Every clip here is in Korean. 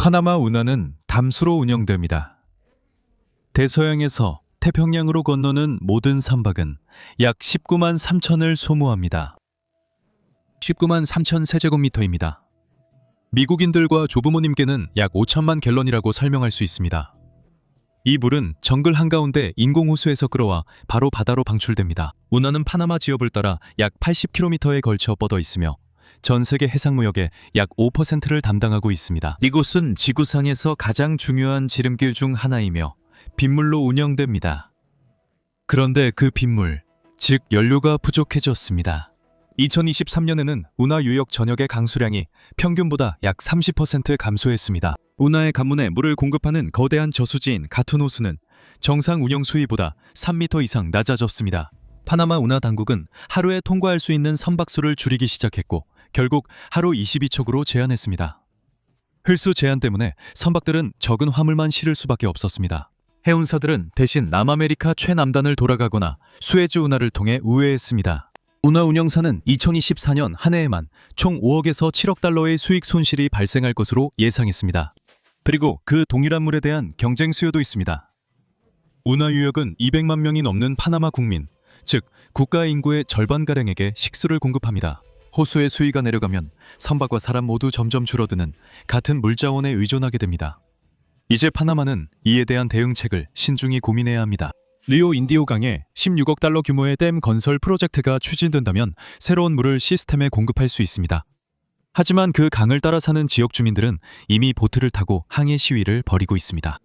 파나마 운하는 담수로 운영됩니다. 대서양에서 태평양으로 건너는 모든 선박은 약 19만 3천을 소모합니다. 19만 3천 세제곱미터입니다. 미국인들과 조부모님께는 약 5천만 갤런이라고 설명할 수 있습니다. 이 물은 정글 한가운데 인공호수에서 끌어와 바로 바다로 방출됩니다. 운하는 파나마 지역을 따라 약 80km에 걸쳐 뻗어 있으며 전 세계 해상무역의 약 5%를 담당하고 있습니다. 이곳은 지구상에서 가장 중요한 지름길 중 하나이며 빗물로 운영됩니다. 그런데 그 빗물, 즉 연료가 부족해졌습니다. 2023년에는 운하 유역 전역의 강수량이 평균보다 약 30% 감소했습니다. 운하의 관문에 물을 공급하는 거대한 저수지인 가툰 호수는 정상 운영 수위보다 3m 이상 낮아졌습니다. 파나마 운하 당국은 하루에 통과할 수 있는 선박수를 줄이기 시작했고 결국 하루 22척으로 제한했습니다. 흘수 제한 때문에 선박들은 적은 화물만 실을 수밖에 없었습니다. 해운사들은 대신 남아메리카 최남단을 돌아가거나 수에즈 운하를 통해 우회했습니다. 운하 운영사는 2024년 한 해에만 총 5억에서 7억 달러의 수익 손실이 발생할 것으로 예상했습니다. 그리고 그 동일한 물에 대한 경쟁 수요도 있습니다. 운하 유역은 200만 명이 넘는 파나마 국민, 즉 국가 인구의 절반가량에게 식수를 공급합니다. 호수의 수위가 내려가면 선박과 사람 모두 점점 줄어드는 같은 물자원에 의존하게 됩니다. 이제 파나마는 이에 대한 대응책을 신중히 고민해야 합니다. 리오 인디오강에 16억 달러 규모의 댐 건설 프로젝트가 추진된다면 새로운 물을 시스템에 공급할 수 있습니다. 하지만 그 강을 따라 사는 지역 주민들은 이미 보트를 타고 항해 시위를 벌이고 있습니다.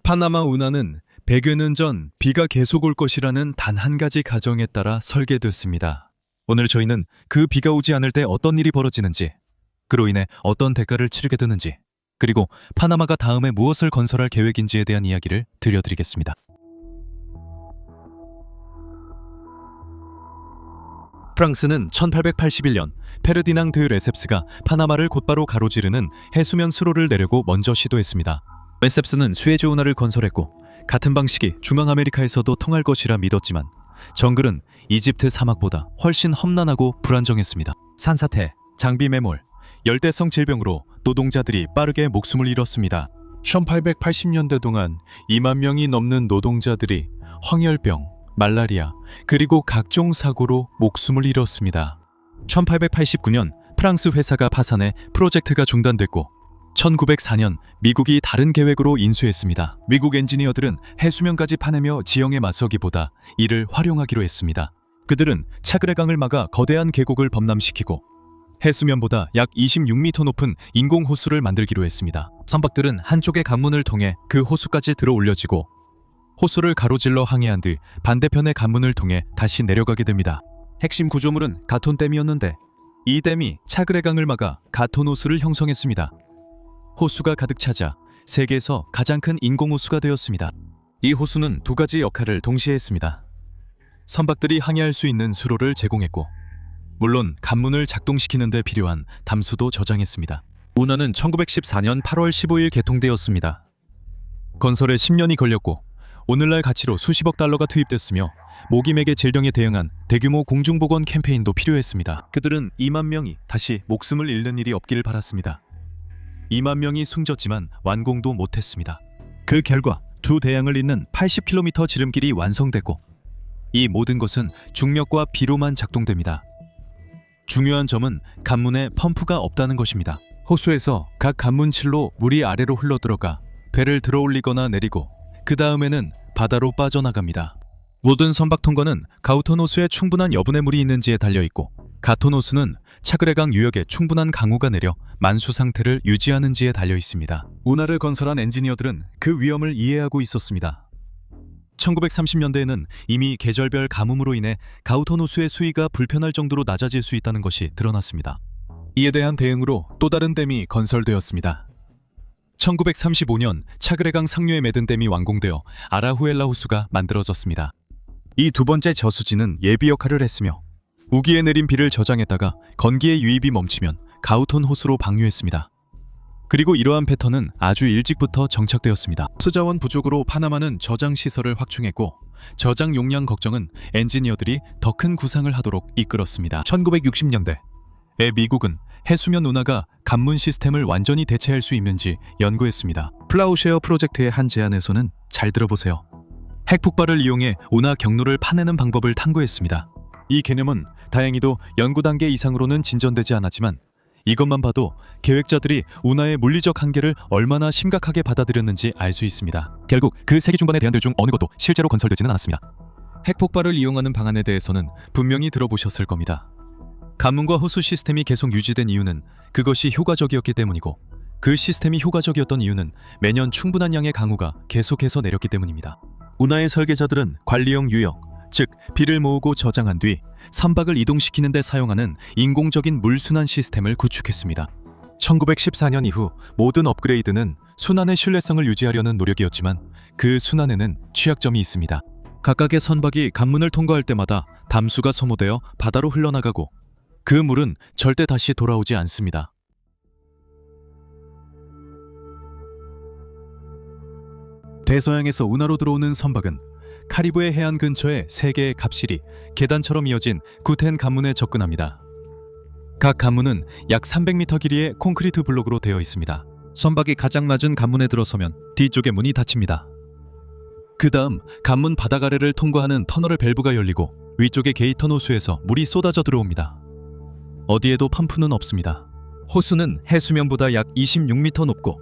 파나마 운하는 100여 년 전 비가 계속 올 것이라는 단 한 가지 가정에 따라 설계됐습니다. 오늘 저희는 그 비가 오지 않을 때 어떤 일이 벌어지는지, 그로 인해 어떤 대가를 치르게 되는지, 그리고 파나마가 다음에 무엇을 건설할 계획인지에 대한 이야기를 들려드리겠습니다. 프랑스는 1881년 페르디낭 드 레셉스가 파나마를 곧바로 가로지르는 해수면 수로를 내려고 먼저 시도했습니다. 레셉스는 수에즈 운하를 건설했고 같은 방식이 중앙아메리카에서도 통할 것이라 믿었지만 정글은 이집트 사막보다 훨씬 험난하고 불안정했습니다. 산사태, 장비 매몰, 열대성 질병으로 노동자들이 빠르게 목숨을 잃었습니다. 1880년대 동안 2만 명이 넘는 노동자들이 황열병, 말라리아, 그리고 각종 사고로 목숨을 잃었습니다. 1889년 프랑스 회사가 파산해 프로젝트가 중단됐고 1904년 미국이 다른 계획으로 인수했습니다. 미국 엔지니어들은 해수면까지 파내며 지형에 맞서기보다 이를 활용하기로 했습니다. 그들은 차그레강을 막아 거대한 계곡을 범람시키고 해수면보다 약 26m 높은 인공호수를 만들기로 했습니다. 선박들은 한쪽의 관문을 통해 그 호수까지 들어 올려지고 호수를 가로질러 항해한 뒤 반대편의 관문을 통해 다시 내려가게 됩니다. 핵심 구조물은 가톤댐이었는데 이 댐이 차그레강을 막아 가톤 호수를 형성했습니다. 호수가 가득 차자 세계에서 가장 큰 인공호수가 되었습니다. 이 호수는 두 가지 역할을 동시에 했습니다. 선박들이 항해할 수 있는 수로를 제공했고 물론 관문을 작동시키는 데 필요한 담수도 저장했습니다. 운하는 1914년 8월 15일 개통되었습니다. 건설에 10년이 걸렸고 오늘날 가치로 수십억 달러가 투입됐으며 모기맥의 질병에 대응한 대규모 공중보건 캠페인도 필요했습니다. 그들은 2만 명이 다시 목숨을 잃는 일이 없기를 바랐습니다. 2만 명이 숨졌지만 완공도 못했습니다. 그 결과 두 대양을 잇는 80km 지름길이 완성됐고 이 모든 것은 중력과 비로만 작동됩니다. 중요한 점은 관문에 펌프가 없다는 것입니다. 호수에서 각 관문칠로 물이 아래로 흘러들어가 배를 들어올리거나 내리고 그 다음에는 바다로 빠져나갑니다. 모든 선박 통과는 가우톤 호수에 충분한 여분의 물이 있는지에 달려있고 가톤 호수는 차그레강 유역에 충분한 강우가 내려 만수 상태를 유지하는지에 달려있습니다. 운하를 건설한 엔지니어들은 그 위험을 이해하고 있었습니다. 1930년대에는 이미 계절별 가뭄으로 인해 가우톤 호수의 수위가 불편할 정도로 낮아질 수 있다는 것이 드러났습니다. 이에 대한 대응으로 또 다른 댐이 건설되었습니다. 1935년 차그레강 상류에 맺은 댐이 완공되어 아라후엘라 호수가 만들어졌습니다. 이 두 번째 저수지는 예비 역할을 했으며 우기에 내린 비를 저장했다가 건기의 유입이 멈추면 가우톤 호수로 방류했습니다. 그리고 이러한 패턴은 아주 일찍부터 정착되었습니다. 수자원 부족으로 파나마는 저장 시설을 확충했고 저장 용량 걱정은 엔지니어들이 더 큰 구상을 하도록 이끌었습니다. 1960년대에 미국은 해수면 운하가 관문 시스템을 완전히 대체할 수 있는지 연구했습니다. 플라우쉐어 프로젝트의 한 제안에서는 잘 들어보세요. 핵폭발을 이용해 운하 경로를 파내는 방법을 탐구했습니다. 이 개념은 다행히도 연구 단계 이상으로는 진전되지 않았지만 이것만 봐도 계획자들이 운하의 물리적 한계를 얼마나 심각하게 받아들였는지 알 수 있습니다. 결국 그 세기 중반의 대안들 중 어느 것도 실제로 건설되지는 않았습니다. 핵폭발을 이용하는 방안에 대해서는 분명히 들어보셨을 겁니다. 관문과 호수 시스템이 계속 유지된 이유는 그것이 효과적이었기 때문이고, 그 시스템이 효과적이었던 이유는 매년 충분한 양의 강우가 계속해서 내렸기 때문입니다. 운하의 설계자들은 관리용 유역, 즉 비를 모으고 저장한 뒤 선박을 이동시키는 데 사용하는 인공적인 물순환 시스템을 구축했습니다. 1914년 이후 모든 업그레이드는 순환의 신뢰성을 유지하려는 노력이었지만 그 순환에는 취약점이 있습니다. 각각의 선박이 관문을 통과할 때마다 담수가 소모되어 바다로 흘러나가고 그 물은 절대 다시 돌아오지 않습니다. 대서양에서 운하로 들어오는 선박은 카리브해 해안 근처의 3개의 갑실이 계단처럼 이어진 구텐 관문에 접근합니다. 각 관문은 약 300m 길이의 콘크리트 블록으로 되어 있습니다. 선박이 가장 낮은 관문에 들어서면 뒤쪽의 문이 닫힙니다. 그 다음 관문 바닥 아래를 통과하는 터널의 밸브가 열리고 위쪽의 게이턴 호수에서 물이 쏟아져 들어옵니다. 어디에도 펌프는 없습니다. 호수는 해수면보다 약 26m 높고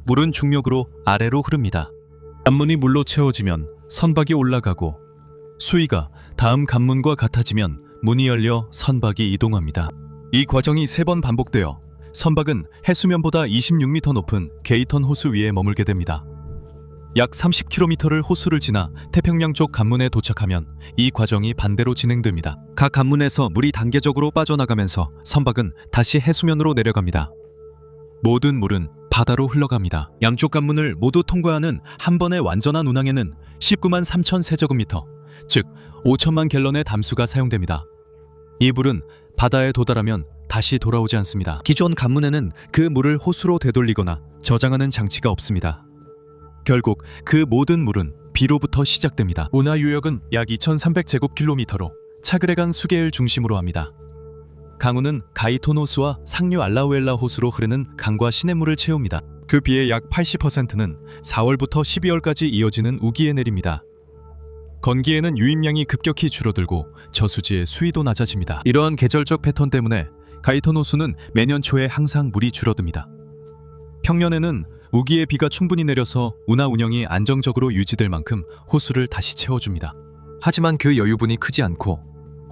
물은 중력으로 아래로 흐릅니다. 관문이 물로 채워지면 선박이 올라가고 수위가 다음 관문과 같아지면 문이 열려 선박이 이동합니다. 이 과정이 3번 반복되어 선박은 해수면보다 26m 높은 게이턴 호수 위에 머물게 됩니다. 약 30km를 호수를 지나 태평양 쪽 관문에 도착하면 이 과정이 반대로 진행됩니다. 각 관문에서 물이 단계적으로 빠져나가면서 선박은 다시 해수면으로 내려갑니다. 모든 물은 바다로 흘러갑니다. 양쪽 관문을 모두 통과하는 한 번의 완전한 운항에는 19만 3천 세제곱미터, 즉 5천만 갤런의 담수가 사용됩니다. 이 물은 바다에 도달하면 다시 돌아오지 않습니다. 기존 관문에는 그 물을 호수로 되돌리거나 저장하는 장치가 없습니다. 결국 그 모든 물은 비로부터 시작됩니다. 운하 유역은 약 2,300제곱킬로미터로 차그레강 수계를 중심으로 합니다. 강우는 가이톤 호수와 상류 알라우엘라 호수로 흐르는 강과 시냇물을 채웁니다. 그 비의 약 80%는 4월부터 12월까지 이어지는 우기에 내립니다. 건기에는 유입량이 급격히 줄어들고 저수지의 수위도 낮아집니다. 이러한 계절적 패턴 때문에 가이톤 호수는 매년 초에 항상 물이 줄어듭니다. 평년에는 우기에 비가 충분히 내려서 운하 운영이 안정적으로 유지될 만큼 호수를 다시 채워줍니다. 하지만 그 여유분이 크지 않고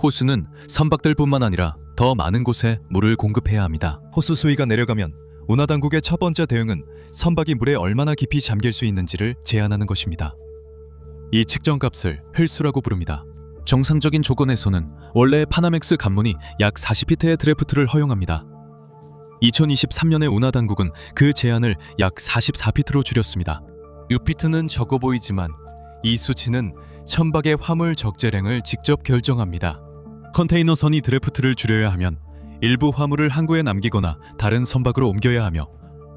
호수는 선박들뿐만 아니라 더 많은 곳에 물을 공급해야 합니다. 호수 수위가 내려가면 운하당국의 첫 번째 대응은 선박이 물에 얼마나 깊이 잠길 수 있는지를 제한하는 것입니다. 이 측정값을 흘수라고 부릅니다. 정상적인 조건에서는 원래 파나맥스 관문이 약 40피트의 드래프트를 허용합니다. 2023년에 운하당국은 그 제한을 약 44피트로 줄였습니다. 6피트는 적어 보이지만 이 수치는 선박의 화물 적재량을 직접 결정합니다. 컨테이너선이 드래프트를 줄여야 하면 일부 화물을 항구에 남기거나 다른 선박으로 옮겨야 하며,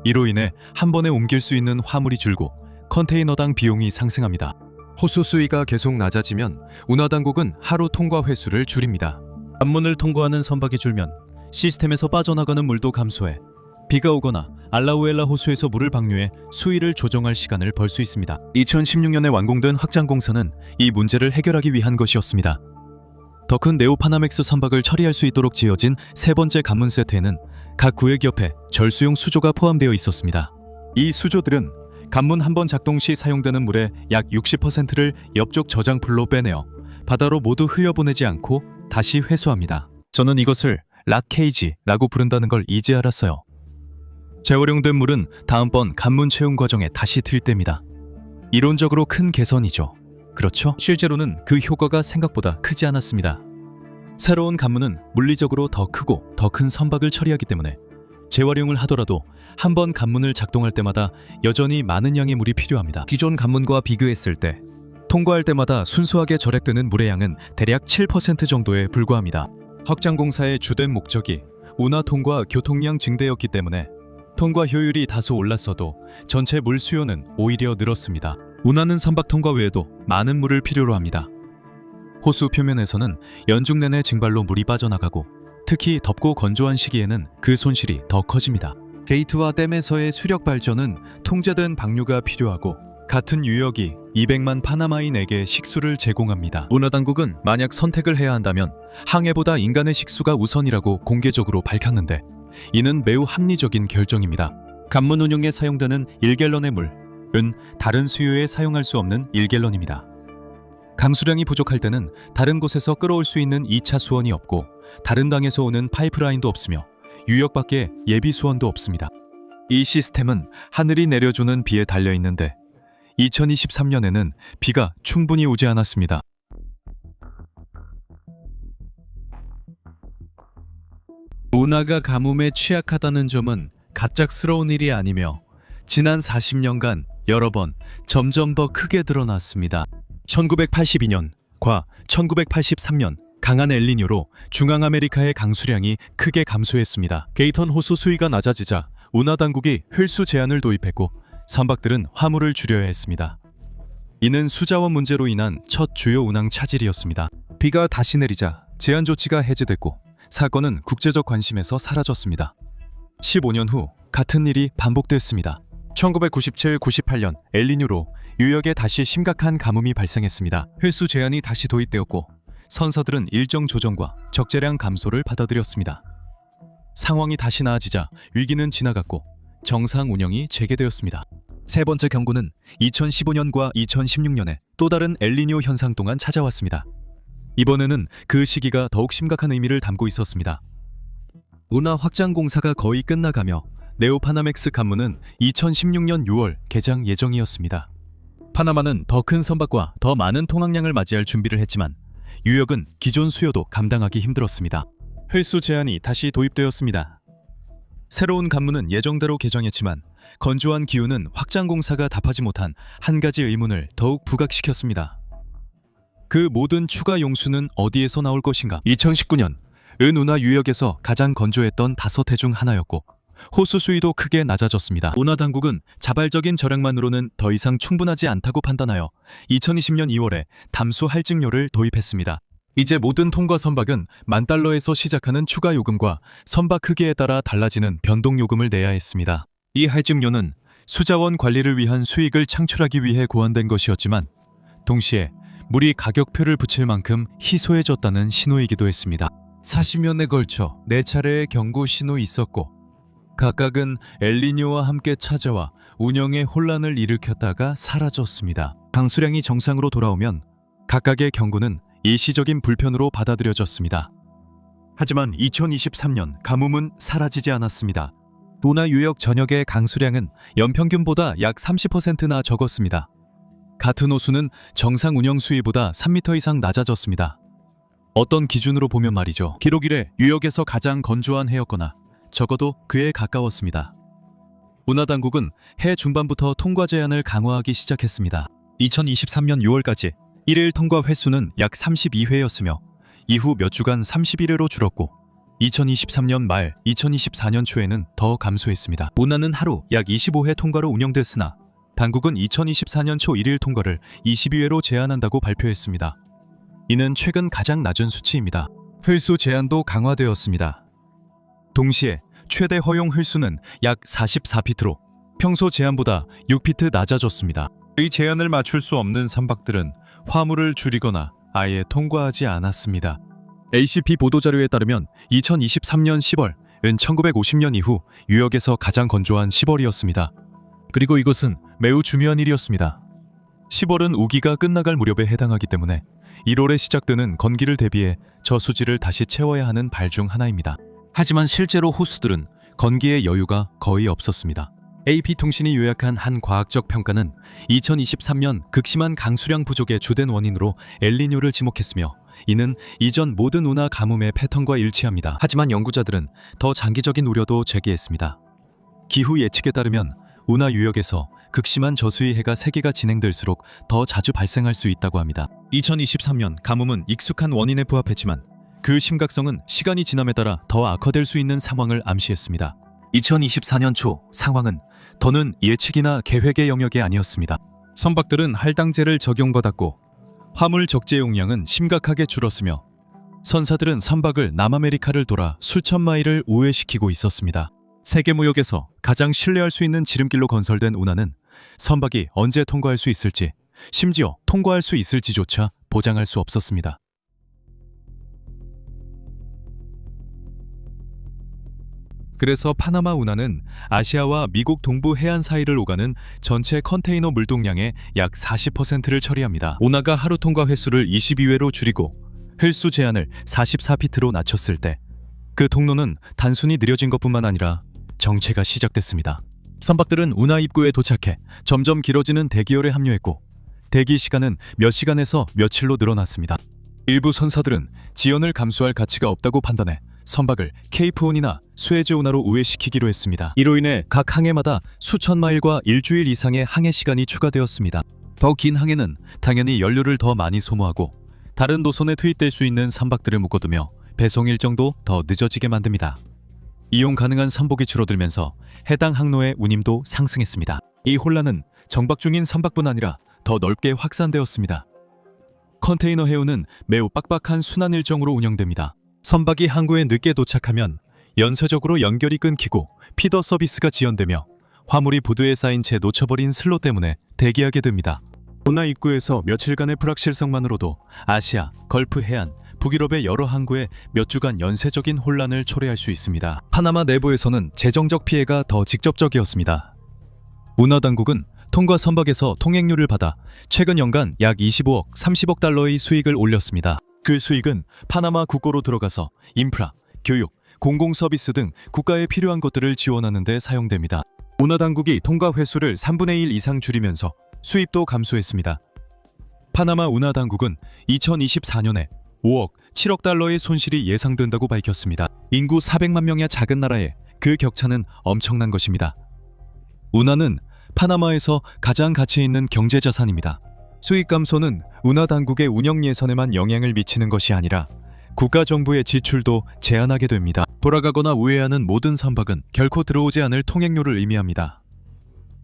이로 인해 한 번에 옮길 수 있는 화물이 줄고 컨테이너당 비용이 상승합니다. 호수 수위가 계속 낮아지면 운하당국은 하루 통과 횟수를 줄입니다. 관문을 통과하는 선박이 줄면 시스템에서 빠져나가는 물도 감소해 비가 오거나 알라우엘라 호수에서 물을 방류해 수위를 조정할 시간을 벌 수 있습니다. 2016년에 완공된 확장 공사는 이 문제를 해결하기 위한 것이었습니다. 더 큰 네오파나맥스 선박을 처리할 수 있도록 지어진 세 번째 관문 세트에는 각 구획 옆에 절수용 수조가 포함되어 있었습니다. 이 수조들은 관문 한 번 작동 시 사용되는 물의 약 60%를 옆쪽 저장풀로 빼내어 바다로 모두 흘려보내지 않고 다시 회수합니다. 저는 이것을 락케이지라고 부른다는 걸 이제 알았어요. 재활용된 물은 다음번 관문 채움 과정에 다시 튈 때입니다. 이론적으로 큰 개선이죠. 그렇죠? 실제로는 그 효과가 생각보다 크지 않았습니다. 새로운 관문은 물리적으로 더 크고 더 큰 선박을 처리하기 때문에 재활용을 하더라도 한 번 관문을 작동할 때마다 여전히 많은 양의 물이 필요합니다. 기존 관문과 비교했을 때 통과할 때마다 순수하게 절약되는 물의 양은 대략 7% 정도에 불과합니다. 확장 공사의 주된 목적이 운하 통과 교통량 증대였기 때문에 통과 효율이 다소 올랐어도 전체 물 수요는 오히려 늘었습니다. 운하는 선박 통과 외에도 많은 물을 필요로 합니다. 호수 표면에서는 연중 내내 증발로 물이 빠져나가고 특히 덥고 건조한 시기에는 그 손실이 더 커집니다. 게이트와 댐에서의 수력 발전은 통제된 방류가 필요하고 같은 유역이 200만 파나마인에게 식수를 제공합니다. 운하당국은 만약 선택을 해야 한다면 항해보다 인간의 식수가 우선이라고 공개적으로 밝혔는데 이는 매우 합리적인 결정입니다. 간문 운용에 사용되는 1갤런의 물은 다른 수요에 사용할 수 없는 1갤런입니다. 강수량이 부족할 때는 다른 곳에서 끌어올 수 있는 2차 수원이 없고 다른 당에서 오는 파이프라인도 없으며 유역 밖에 예비 수원도 없습니다. 이 시스템은 하늘이 내려주는 비에 달려있는데 2023년에는 비가 충분히 오지 않았습니다. 운하가 가뭄에 취약하다는 점은 갑작스러운 일이 아니며 지난 40년간 여러 번 점점 더 크게 드러났습니다. 1982년과 1983년 강한 엘니뇨로 중앙아메리카의 강수량이 크게 감소했습니다. 게이턴 호수 수위가 낮아지자 운하 당국이 휠수 제한을 도입했고 선박들은 화물을 줄여야 했습니다. 이는 수자원 문제로 인한 첫 주요 운항 차질이었습니다. 비가 다시 내리자 제한 조치가 해제됐고 사건은 국제적 관심에서 사라졌습니다. 15년 후 같은 일이 반복됐습니다. 1997-98년 엘니뇨로 유역에 다시 심각한 가뭄이 발생했습니다. 휠수 제한이 다시 도입되었고 선사들은 일정 조정과 적재량 감소를 받아들였습니다. 상황이 다시 나아지자 위기는 지나갔고 정상 운영이 재개되었습니다. 세 번째 경고는 2015년과 2016년에 또 다른 엘니뇨 현상 동안 찾아왔습니다. 이번에는 그 시기가 더욱 심각한 의미를 담고 있었습니다. 운하 확장 공사가 거의 끝나가며 네오파나맥스 간문은 2016년 6월 개장 예정이었습니다. 파나마는 더 큰 선박과 더 많은 통항량을 맞이할 준비를 했지만 유역은 기존 수요도 감당하기 힘들었습니다. 휠수 제한이 다시 도입되었습니다. 새로운 간문은 예정대로 개정했지만 건조한 기후는 확장 공사가 답하지 못한 한 가지 의문을 더욱 부각시켰습니다. 그 모든 추가 용수는 어디에서 나올 것인가? 2019년 은운하 유역에서 가장 건조했던 5해 중 하나였고 호수 수위도 크게 낮아졌습니다. 운하 당국은 자발적인 절약만으로는 더 이상 충분하지 않다고 판단하여 2020년 2월에 담수 할증료를 도입했습니다. 이제 모든 통과 선박은 $10,000에서 시작하는 추가 요금과 선박 크기에 따라 달라지는 변동 요금을 내야 했습니다. 이 할증료는 수자원 관리를 위한 수익을 창출하기 위해 고안된 것이었지만 동시에 물이 가격표를 붙일 만큼 희소해졌다는 신호이기도 했습니다. 40년에 걸쳐 4차례의 경고 신호 있었고 각각은 엘니뇨와 함께 찾아와 운영에 혼란을 일으켰다가 사라졌습니다. 강수량이 정상으로 돌아오면 각각의 경고는 일시적인 불편으로 받아들여졌습니다. 하지만 2023년 가뭄은 사라지지 않았습니다. 운하 유역 전역의 강수량은 연평균보다 약 30%나 적었습니다. 같은 호수는 정상 운영 수위보다 3m 이상 낮아졌습니다. 어떤 기준으로 보면 말이죠. 기록 이래 유역에서 가장 건조한 해였거나 적어도 그에 가까웠습니다. 운하 당국은 해 중반부터 통과 제한을 강화하기 시작했습니다. 2023년 6월까지 1일 통과 횟수는 약 32회였으며 이후 몇 주간 31회로 줄었고 2023년 말 2024년 초에는 더 감소했습니다. 운하는 하루 약 25회 통과로 운영됐으나 당국은 2024년 초 1일 통과를 22회로 제한한다고 발표했습니다. 이는 최근 가장 낮은 수치입니다. 휠수 제한도 강화되었습니다. 동시에 최대 허용 휠수는 약 44피트로 평소 제한보다 6피트 낮아졌습니다. 이 제한을 맞출 수 없는 선박들은 화물을 줄이거나 아예 통과하지 않았습니다. ACP 보도자료에 따르면 2023년 10월은 1950년 이후 유역에서 가장 건조한 10월이었습니다. 그리고 이것은 매우 중요한 일이었습니다. 10월은 우기가 끝나갈 무렵에 해당하기 때문에 1월에 시작되는 건기를 대비해 저수지를 다시 채워야 하는 발 중 하나입니다. 하지만 실제로 호수들은 건기의 여유가 거의 없었습니다. AP통신이 요약한 한 과학적 평가는 2023년 극심한 강수량 부족의 주된 원인으로 엘니뇨를 지목했으며 이는 이전 모든 운하 가뭄의 패턴과 일치합니다. 하지만 연구자들은 더 장기적인 우려도 제기했습니다. 기후 예측에 따르면 운하 유역에서 극심한 저수위 해가 세기가 진행될수록 더 자주 발생할 수 있다고 합니다. 2023년 가뭄은 익숙한 원인에 부합했지만 그 심각성은 시간이 지남에 따라 더 악화될 수 있는 상황을 암시했습니다. 2024년 초 상황은 더는 예측이나 계획의 영역이 아니었습니다. 선박들은 할당제를 적용받았고 화물 적재 용량은 심각하게 줄었으며 선사들은 선박을 남아메리카를 돌아 수천 마일을 우회시키고 있었습니다. 세계무역에서 가장 신뢰할 수 있는 지름길로 건설된 운하는 선박이 언제 통과할 수 있을지, 심지어 통과할 수 있을지조차 보장할 수 없었습니다. 그래서 파나마 운하는 아시아와 미국 동부 해안 사이를 오가는 전체 컨테이너 물동량의 약 40%를 처리합니다. 운하가 하루 통과 횟수를 22회로 줄이고 횟수 제한을 44피트로 낮췄을 때 그 통로는 단순히 느려진 것뿐만 아니라 정체가 시작됐습니다. 선박들은 운하 입구에 도착해 점점 길어지는 대기열에 합류했고 대기 시간은 몇 시간에서 며칠로 늘어났습니다. 일부 선사들은 지연을 감수할 가치가 없다고 판단해 선박을 케이프온이나 수에즈 운하로 우회시키기로 했습니다. 이로 인해 각 항해마다 수천 마일과 일주일 이상의 항해 시간이 추가되었습니다. 더 긴 항해는 당연히 연료를 더 많이 소모하고 다른 노선에 투입될 수 있는 선박들을 묶어두며 배송 일정도 더 늦어지게 만듭니다. 이용 가능한 선복이 줄어들면서 해당 항로의 운임도 상승했습니다. 이 혼란은 정박 중인 선박뿐 아니라 더 넓게 확산되었습니다. 컨테이너 해운은 매우 빡빡한 순환 일정으로 운영됩니다. 선박이 항구에 늦게 도착하면 연쇄적으로 연결이 끊기고 피더 서비스가 지연되며 화물이 부두에 쌓인 채 놓쳐버린 슬롯 때문에 대기하게 됩니다. 운하 입구에서 며칠간의 불확실성만으로도 아시아, 걸프 해안, 북유럽의 여러 항구에 몇 주간 연쇄적인 혼란을 초래할 수 있습니다. 파나마 내부에서는 재정적 피해가 더 직접적이었습니다. 운하 당국은 통과 선박에서 통행료를 받아 최근 연간 약 25억, 30억 달러의 수익을 올렸습니다. 그 수익은 파나마 국고로 들어가서 인프라, 교육, 공공서비스 등 국가에 필요한 것들을 지원하는 데 사용됩니다. 운하 당국이 통과 횟수를 3분의 1 이상 줄이면서 수입도 감소했습니다. 파나마 운하 당국은 2024년에 5억, 7억 달러의 손실이 예상된다고 밝혔습니다. 인구 400만 명의 작은 나라에 그 격차는 엄청난 것입니다. 운하는 파나마에서 가장 가치 있는 경제자산입니다. 수익 감소는 운하 당국의 운영 예산에만 영향을 미치는 것이 아니라 국가 정부의 지출도 제한하게 됩니다. 돌아가거나 우회하는 모든 선박은 결코 들어오지 않을 통행료를 의미합니다.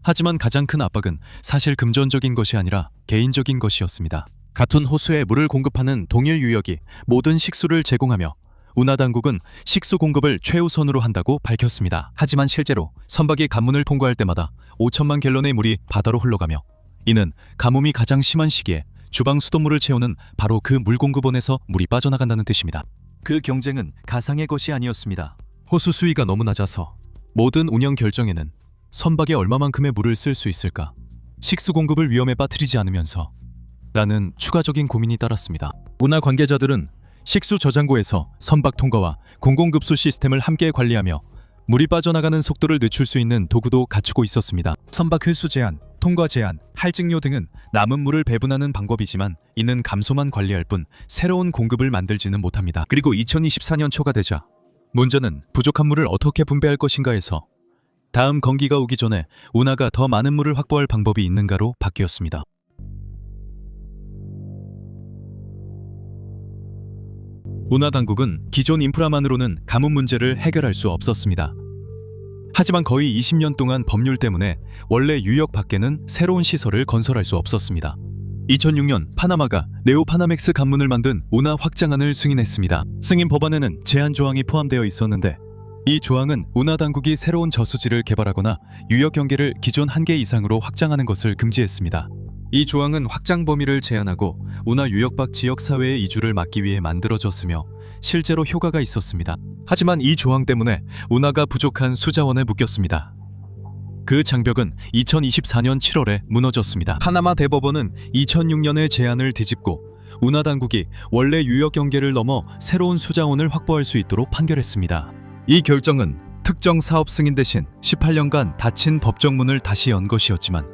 하지만 가장 큰 압박은 사실 금전적인 것이 아니라 개인적인 것이었습니다. 같은 호수에 물을 공급하는 동일 유역이 모든 식수를 제공하며 운하 당국은 식수 공급을 최우선으로 한다고 밝혔습니다. 하지만 실제로 선박이 관문을 통과할 때마다 5천만 갤런의 물이 바다로 흘러가며 이는 가뭄이 가장 심한 시기에 주방 수돗물을 채우는 바로 그 물 공급원에서 물이 빠져나간다는 뜻입니다. 그 경쟁은 가상의 것이 아니었습니다. 호수 수위가 너무 낮아서 모든 운영 결정에는 선박에 얼마만큼의 물을 쓸 수 있을까, 식수 공급을 위험에 빠뜨리지 않으면서 라는 추가적인 고민이 따랐습니다. 운하 관계자들은 식수 저장고에서 선박 통과와 공공급수 시스템을 함께 관리하며 물이 빠져나가는 속도를 늦출 수 있는 도구도 갖추고 있었습니다. 선박 횟수 제한, 통과 제한, 할증료 등은 남은 물을 배분하는 방법이지만 이는 감소만 관리할 뿐 새로운 공급을 만들지는 못합니다. 그리고 2024년 초가 되자 문제는 부족한 물을 어떻게 분배할 것인가에서 다음 건기가 오기 전에 운하가 더 많은 물을 확보할 방법이 있는가로 바뀌었습니다. 운하 당국은 기존 인프라만으로는 가뭄 문제를 해결할 수 없었습니다. 하지만 거의 20년 동안 법률 때문에 원래 유역 밖에는 새로운 시설을 건설할 수 없었습니다. 2006년 파나마가 네오파나맥스 관문을 만든 운하 확장안을 승인했습니다. 승인 법안에는 제한 조항이 포함되어 있었는데 이 조항은 운하 당국이 새로운 저수지를 개발하거나 유역 경계를 기존 1개 이상으로 확장하는 것을 금지했습니다. 이 조항은 확장 범위를 제한하고 운하 유역 밖 지역 사회의 이주를 막기 위해 만들어졌으며 실제로 효과가 있었습니다. 하지만 이 조항 때문에 운하가 부족한 수자원에 묶였습니다. 그 장벽은 2024년 7월에 무너졌습니다. 파나마 대법원은 2006년의 제안을 뒤집고 운하 당국이 원래 유역 경계를 넘어 새로운 수자원을 확보할 수 있도록 판결했습니다. 이 결정은 특정 사업 승인 대신 18년간 닫힌 법정문을 다시 연 것이었지만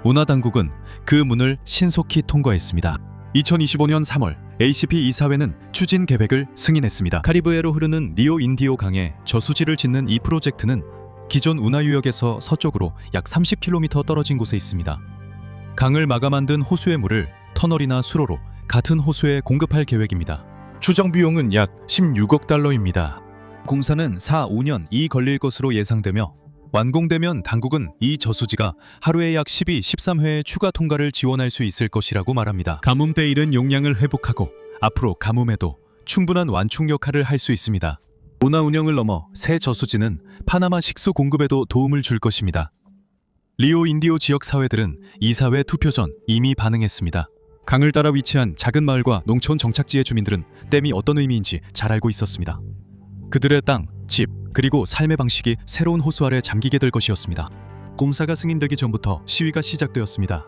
운하 당국은 그 문을 신속히 통과했습니다. 2025년 3월 ACP 이사회는 추진 계획을 승인했습니다. 카리브해로 흐르는 리오 인디오 강에 저수지를 짓는 이 프로젝트는 기존 운하 유역에서 서쪽으로 약 30km 떨어진 곳에 있습니다. 강을 막아 만든 호수의 물을 터널이나 수로로 같은 호수에 공급할 계획입니다. 추정 비용은 약 16억 달러입니다. 공사는 4-5년이 걸릴 것으로 예상되며 완공되면 당국은 이 저수지가 하루에 약 12, 13회의 추가 통과를 지원할 수 있을 것이라고 말합니다. 가뭄 때 잃은 용량을 회복하고 앞으로 가뭄에도 충분한 완충 역할을 할 수 있습니다. 운하 운영을 넘어 새 저수지는 파나마 식수 공급에도 도움을 줄 것입니다. 리오 인디오 지역 사회들은 이사회 투표 전 이미 반응했습니다. 강을 따라 위치한 작은 마을과 농촌 정착지의 주민들은 댐이 어떤 의미인지 잘 알고 있었습니다. 그들의 땅, 집, 그리고 삶의 방식이 새로운 호수 아래 잠기게 될 것이었습니다. 공사가 승인되기 전부터 시위가 시작되었습니다.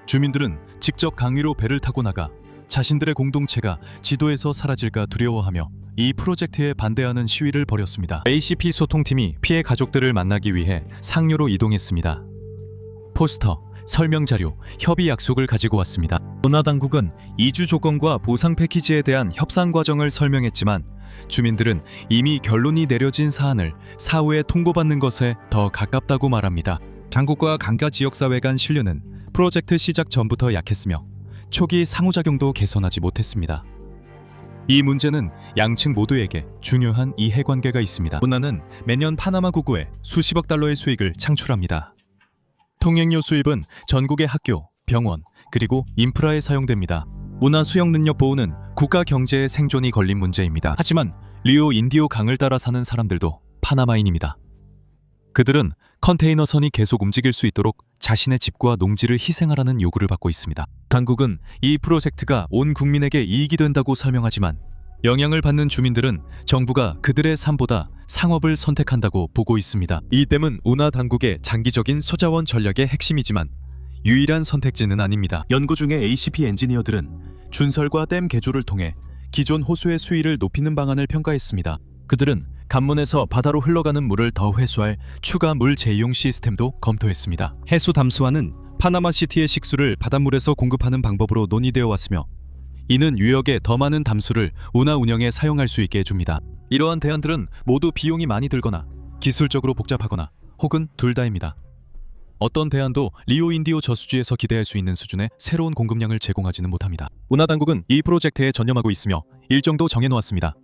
주민들은 직접 강 위로 배를 타고 나가 자신들의 공동체가 지도에서 사라질까 두려워하며 이 프로젝트에 반대하는 시위를 벌였습니다. ACP 소통팀이 피해 가족들을 만나기 위해 상류로 이동했습니다. 포스터, 설명 자료, 협의 약속을 가지고 왔습니다. 운하당국은 이주 조건과 보상 패키지에 대한 협상 과정을 설명했지만 주민들은 이미 결론이 내려진 사안을 사후에 통보받는 것에 더 가깝다고 말합니다. 당국과 강가 지역사회 간 신뢰는 프로젝트 시작 전부터 약했으며 초기 상호작용도 개선하지 못했습니다. 이 문제는 양측 모두에게 중요한 이해관계가 있습니다. 운하는 매년 파나마 구구에 수십억 달러의 수익을 창출합니다. 통행료 수입은 전국의 학교, 병원, 그리고 인프라에 사용됩니다. 운하 수영 능력 보호는 국가 경제의 생존이 걸린 문제입니다. 하지만 리오 인디오 강을 따라 사는 사람들도 파나마인입니다. 그들은 컨테이너 선이 계속 움직일 수 있도록 자신의 집과 농지를 희생하라는 요구를 받고 있습니다. 당국은 이 프로젝트가 온 국민에게 이익이 된다고 설명하지만 영향을 받는 주민들은 정부가 그들의 삶보다 상업을 선택한다고 보고 있습니다. 이 댐은 운하 당국의 장기적인 소자원 전략의 핵심이지만 유일한 선택지는 아닙니다. 연구 중에 ACP 엔지니어들은 준설과 댐 개조를 통해 기존 호수의 수위를 높이는 방안을 평가했습니다. 그들은 간문에서 바다로 흘러가는 물을 더 회수할 추가 물 재이용 시스템도 검토했습니다. 해수 담수화는 파나마시티의 식수를 바닷물에서 공급하는 방법으로 논의되어 왔으며 이는 유역에 더 많은 담수를 운하 운영에 사용할 수 있게 해줍니다. 이러한 대안들은 모두 비용이 많이 들거나 기술적으로 복잡하거나 혹은 둘 다입니다. 어떤 대안도 리오 인디오 저수지에서 기대할 수 있는 수준의 새로운 공급량을 제공하지는 못합니다. 운하 당국은 이 프로젝트에 전념하고 있으며 일정도 정해놓았습니다.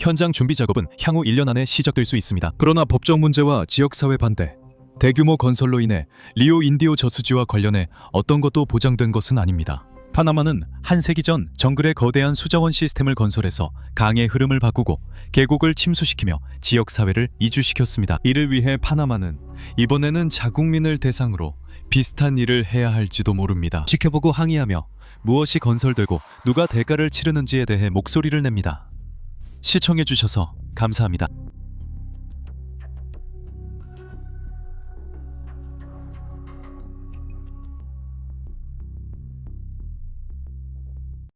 현장 준비 작업은 향후 1년 안에 시작될 수 있습니다. 그러나 법적 문제와 지역사회 반대, 대규모 건설로 인해 리오 인디오 저수지와 관련해 어떤 것도 보장된 것은 아닙니다. 파나마는 한 세기 전 정글의 거대한 수자원 시스템을 건설해서 강의 흐름을 바꾸고 계곡을 침수시키며 지역사회를 이주시켰습니다. 이를 위해 파나마는 이번에는 자국민을 대상으로 비슷한 일을 해야 할지도 모릅니다. 지켜보고 항의하며 무엇이 건설되고 누가 대가를 치르는지에 대해 목소리를 냅니다. 시청해주셔서 감사합니다.